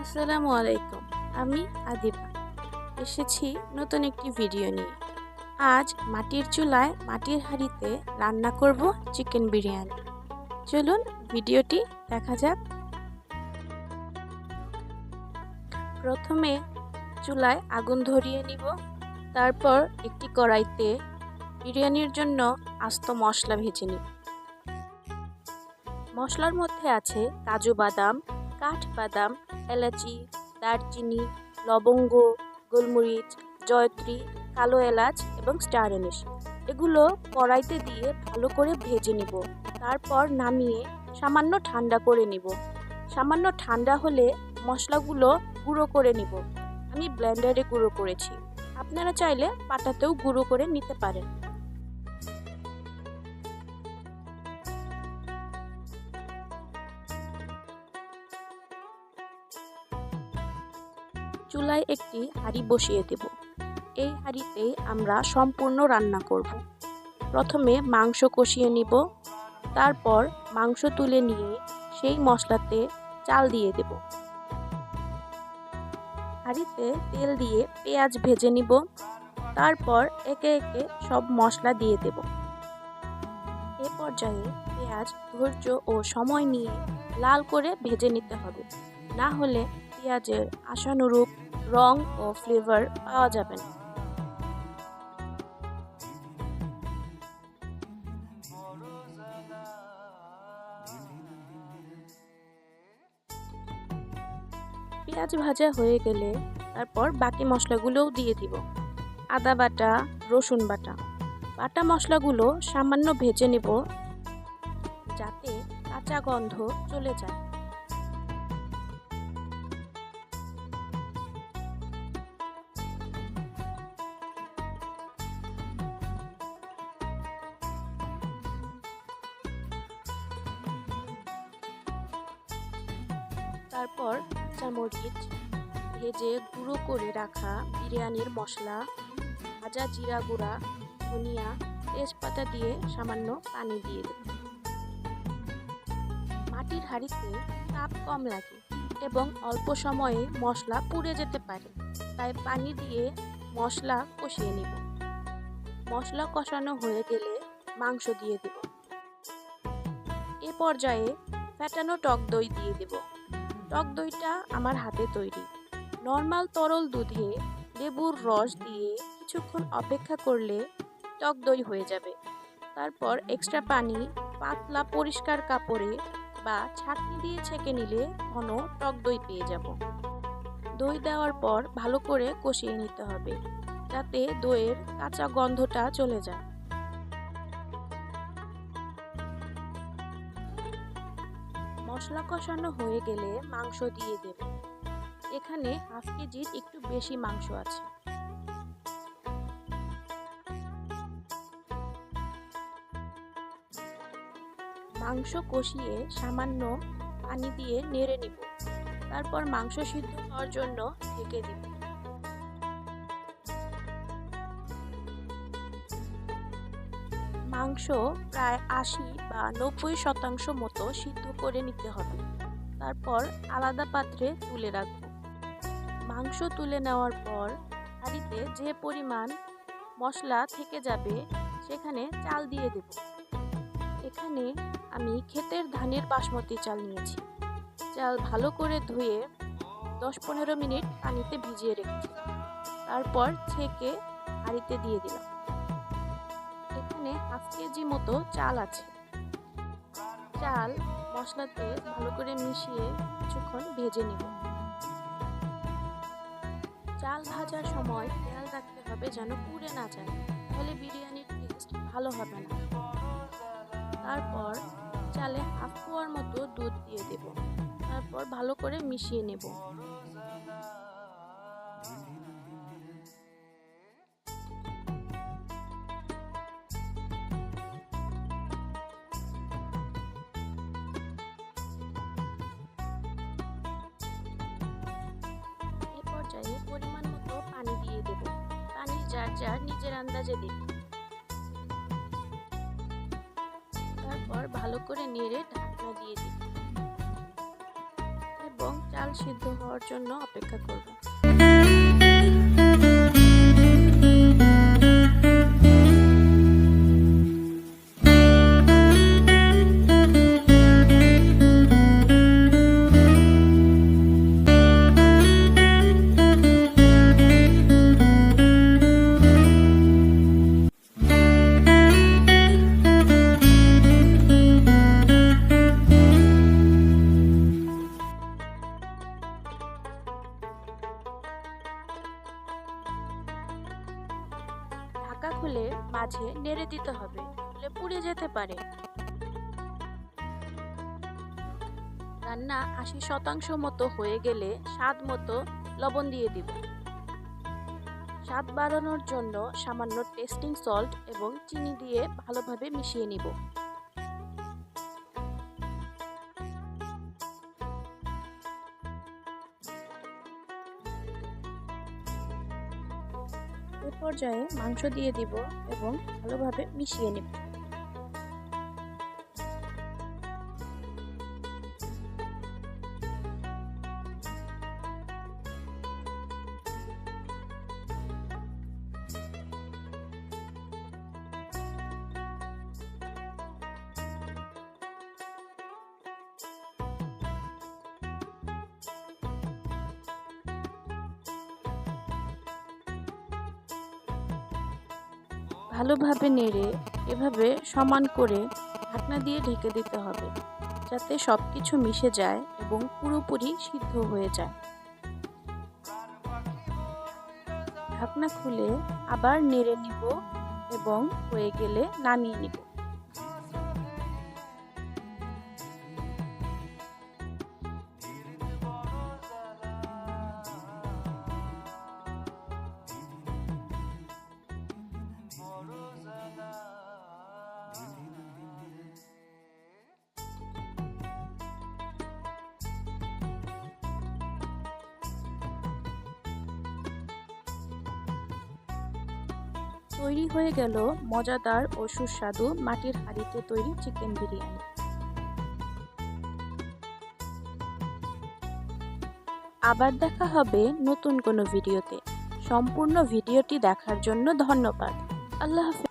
আসসালামু আলাইকুম। আমি আদিবা এসেছি নতুন একটি ভিডিও নিয়ে। আজ মাটির চুলায় মাটির হাঁড়িতে রান্না করব চিকেন বিরিয়ানি। চলুন ভিডিওটি দেখা যাক। প্রথমে চুলায় আগুন ধরিয়ে নিব। তারপর একটি কড়াইতে বিরিয়ানির জন্য আস্ত মশলা ভেজে নিব। মশলার মধ্যে আছে কাজু বাদাম, কাঠবাদাম, এলাচি, দারচিনি, লবঙ্গ, গোলমরিচ, জয়ত্রী, কালো এলাচ এবং স্টার এনিশ। এগুলো কড়াইতে দিয়ে ভালো করে ভেজে নিব। তারপর নামিয়ে সামান্য ঠান্ডা করে নিব। সামান্য ঠান্ডা হলে মশলাগুলো গুঁড়ো করে নিব। আমি ব্লেন্ডারে গুঁড়ো করেছি। আপনারা চাইলে পাটাতেও গুঁড়ো করে নিতে পারেন। চুলায় একটি হাঁড়ি বসিয়ে দেব। এই হাঁড়িতেই আমরা সম্পূর্ণ রান্না করব। প্রথমে মাংস কষিয়ে নিব। তারপর মাংস তুলে নিয়ে সেই মশলাতে চাল দিয়ে দেব। হাঁড়িতে তেল দিয়ে পেঁয়াজ ভেজে নিব। তারপর একে একে সব মশলা দিয়ে দেব। এ পর্যায়ে পেঁয়াজ ধৈর্য ও সময় নিয়ে লাল করে ভেজে নিতে হবে, না হলে পেঁয়াজের আশানুরূপ রং ও ফ্লেভার পাওয়া যাবে না। পেঁয়াজ ভাজা হয়ে গেলে তারপর বাকি মশলাগুলোও দিয়ে দিব। আদা বাটা, রসুন বাটা। বাটা মশলাগুলো সামান্য ভেজে নেব যাতে কাঁচা গন্ধ চলে যায়। তারপর কাঁচামরিচ, ভেজে গুঁড়ো করে রাখা বিরিয়ানির মশলা, ভাজা জিরা গুঁড়া, ধনিয়া, তেজপাতা দিয়ে সামান্য পানি দিয়ে দেব। মাটির হাঁড়িতে তাপ কম লাগে এবং অল্প সময়ে মশলা পুড়ে যেতে পারে, তাই পানি দিয়ে মশলা কষিয়ে নেব। মশলা কষানো হয়ে গেলে মাংস দিয়ে দেব। এ পর্যায়ে ফ্যাটানো টক দই দিয়ে দেব। টক দইটা আমার হাতে তৈরি। নর্মাল তরল দুধে লেবুর রস দিয়ে কিছুক্ষণ অপেক্ষা করলে টক দই হয়ে যাবে। তারপর এক্সট্রা পানি পাতলা পরিষ্কার কাপড়ে বা ছাঁকনি দিয়ে ছেঁকে নিলে ঘন টক দই পেয়ে যাব। দই দেওয়ার পর ভালো করে কষিয়ে নিতে হবে যাতে দইয়ের কাঁচা গন্ধটা চলে যায়। মশলা কষানো হয়ে গেলে মাংস দিয়ে দেব। এখানে হাফ কেজির একটু বেশি মাংস আছে। মাংস কষিয়ে সামান্য পানি দিয়ে নেড়ে নিব। তারপর মাংস সিদ্ধ হওয়ার জন্য ঢেকে দিব। মাংস প্রায় ৮০ বা ৯০% মতো সিদ্ধ করে নিতে হবে। তারপর আলাদা পাত্রে তুলে রাখব। মাংস তুলে নেওয়ার পর হাঁড়িতে যে পরিমাণ মশলা থেকে যাবে সেখানে চাল দিয়ে দেব। এখানে আমি ক্ষেতের ধানের বাসমতি চাল নিয়েছি। চাল ভালো করে ধুয়ে ১০-১৫ মিনিট পানিতে ভিজিয়ে রেখেছি। তারপর ছেঁকে হাঁড়িতে দিয়ে দিলাম। এখানে হাফ কেজি মতো চাল আছে। চাল মশলাতে ভালো করে মিশিয়ে কিছুক্ষণ ভেজে নিব। চাল ভাজার সময় খেয়াল রাখতে হবে যেন পুড়ে না যায়, তাহলে বিরিয়ানির টেস্ট ভালো হবে না। তারপর চালে হাফ পোয়ার মতো দুধ দিয়ে দেব। তারপর ভালো করে মিশিয়ে নেব। এ পর্যায়ে পরিমাণ মতো পানি দিয়ে দেব। পানি যার যার নিজের আন্দাজে দেব। তারপর ভালো করে নেড়ে ঢাকনা দিয়ে দেব এবং চাল ডাল সিদ্ধ হওয়ার জন্য অপেক্ষা করব। ঢাকা খুলে মাঝে নেড়ে দিতে হবে, নইলে পুড়ে যেতে পারে। রান্না ৮০% মতো হয়ে গেলে স্বাদ মতো লবণ দিয়ে দিব। স্বাদ বাড়ানোর জন্য সামান্য টেস্টিং সল্ট এবং চিনি দিয়ে ভালোভাবে মিশিয়ে নিব। এ পর্যায়ে মাংস দিয়ে দিব এবং ভালোভাবে মিশিয়ে নেব। ভালোভাবে নেড়ে এভাবে সমান করে ঢাকনা দিয়ে ঢেকে দিতে হবে, যাতে সবকিছু মিশে যায় এবং পুরোপুরি সিদ্ধ হয়ে যায়। ঢাকনা খুলে আবার নেড়ে নিব এবং হয়ে গেলে নামিয়ে নিব। তৈরি হয়ে গেল মজাদার ও সুস্বাদু মাটির হাঁড়িতে তৈরি চিকেন বিরিয়ানি। আবার দেখা হবে নতুন কোনো ভিডিওতে। সম্পূর্ণ ভিডিওটি দেখার জন্য ধন্যবাদ। আল্লাহ হাফেজ।